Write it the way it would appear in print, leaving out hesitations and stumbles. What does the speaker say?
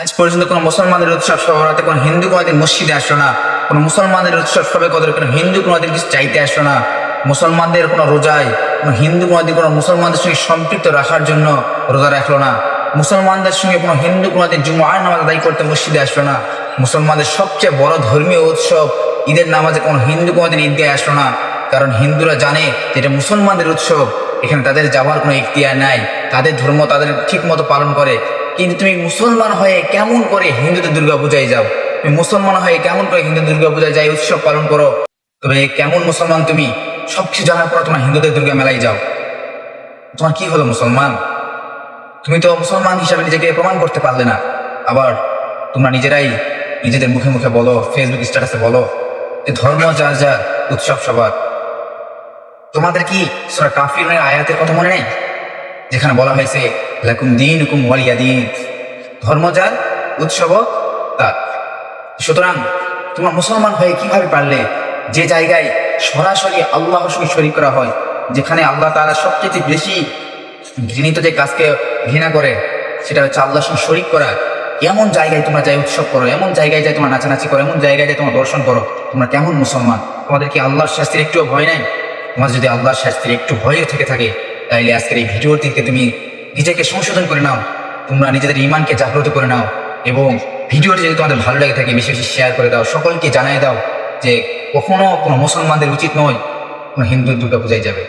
আজ পর্যন্ত কোনো মুসলমানদের উৎসব সভাতে কোনো হিন্দু কোনোদিন মসজিদে আসলো না। কোনো মুসলমানদের উৎসব সবে কদর কোনো হিন্দু কোনোদিন কিছু চাইতে আসলো না। মুসলমানদের কোনো রোজায় কোনো হিন্দু কোনোদিন কোনো মুসলমানদের সঙ্গে সম্পৃক্ত রাখার জন্য রোজা রাখলো না। মুসলমানদের সঙ্গে কোনো হিন্দু কোনোদিন জুমআর নামাজ আদায় করতে মসজিদে আসলো না। মুসলমানদের সবচেয়ে বড় ধর্মীয় উৎসব ঈদের নামাজে কোনো হিন্দু কোনোদিন ঈদগাহে আসলো না। কারণ হিন্দুরা জানে যে এটা মুসলমানদের উৎসব, এখানে তাদের যাওয়ার কোনো ইখতিয়ার নাই, তাদের ধর্ম তাদের ঠিক মতো পালন করে। কিন্তু তুমি মুসলমান হয়ে কেমন করে হিন্দুদের দুর্গা পূজায় যাও? তুমি মুসলমান হয়ে কেমন করে হিন্দু দুর্গা পূজায় যাই উৎসব পালন করো? তবে কেমন মুসলমান তুমি? সবকিছু জানার পর তোমার হিন্দুদের দুর্গা মেলায় যাও। তোমার কি হলো মুসলমান? তুমি তো মুসলমান হিসাবে নিজেকে প্রমাণ করতে পারলে না। আবার তোমরা নিজেরাই নিজেদের মুখে মুখে বলো, ফেসবুক স্ট্যাটাসে বলো যে ধর্ম যার যার, উৎসব সবার। তোমাদের কি সূরা কাফিরুনের আয়াতের কথা মনে নেই, যেখানে বলা হয়েছে লাকুম দীনুকুম ওয়ালিয়া দীন, ধর্ম যার, উৎসব তার। সুতরাং তোমরা মুসলমান হয়ে কিভাবে পারলে যে জায়গায় সরাসরি আল্লাহর সঙ্গে শরীক করা হয়, যেখানে আল্লাহ তাআলা সবচেয়ে বেশি ঘৃণিত যে কাজকে ঘৃণা করে সেটা হচ্ছে আল্লাহর সঙ্গে শরীক করা, এমন জায়গায় তোমরা যাই উৎসব করো, এমন জায়গায় যাই তোমরা নাচানাচি করো, এমন জায়গায় যাই তোমরা দর্শন করো, তোমরা কেমন মুসলমান? তোমাদের কি আল্লাহর শাস্তির একটুও ভয় নাই? তোমার যদি আল্লাহর শাস্তির একটু ভয়ও থেকে থাকে, তাইলে আজকের এই ভিডিওর দিকে তুমি নিজেকে সংশোধন করে নাও, তোমরা নিজেদের ইমানকে জাগ্রত করে নাও, এবং ভিডিওটি যদি তোমাদের ভালো লাগে থাকে বেশি বেশি শেয়ার করে দাও, সকলকে জানিয়ে দাও যে কখনো কোনো মুসলমানদের উচিত নয় কোনো হিন্দু দুর্গা পূজায় যাবে।